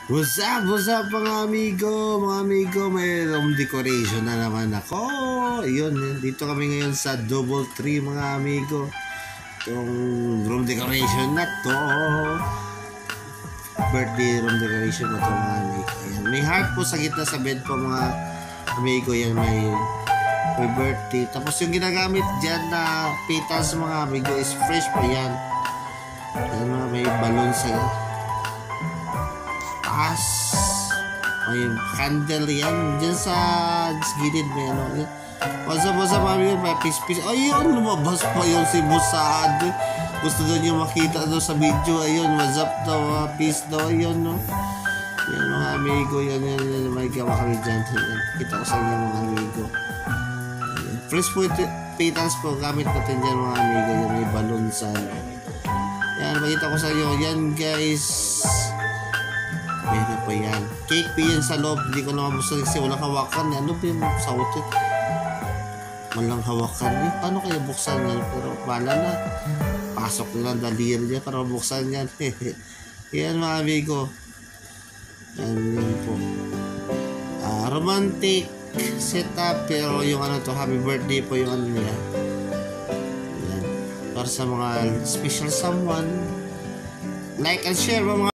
What's up mga amigo? Mga amigo, may room decoration na naman ako. Ayun, dito kami ngayon sa Double Tree mga amigo. Itong room decoration na to. Birthday room decoration na to mga amigo. Ayan, may heart po sa gitna sa bed po mga amigo. Yan, may birthday. Tapos yung ginagamit dyan na petals mga amigo is fresh pa yan. Ayan mga may balon sa may candle yan dyan sa gilid may ano wasa mami yun may pis ayun lumabas pa yun si Musad, gusto daw niyo makita daw sa video. Ayun, what's up daw, peace daw, ayun no, yan mga amigo, yan may gawa kami dyan. Kita ko sa inyo mga amigo, fresh po petals po gamit natin dyan mga amigo. Yan may balon sa ano, yan makita ko sa inyo yan guys. Pwede pa yan. Cake pa yan sa loob. Hindi ko na mabuksan kasi walang hawakan. Ano ba yung sa utot? Walang hawakan. Paano kaya buksan yan? Pero bala na. Pasok na lang daliri niya para mabuksan yan. Yan mga amigo. Yan po. Romantic setup. Pero yung ano to, happy birthday po yung ano niya. Yan. Para sa mga special someone. Like and share mga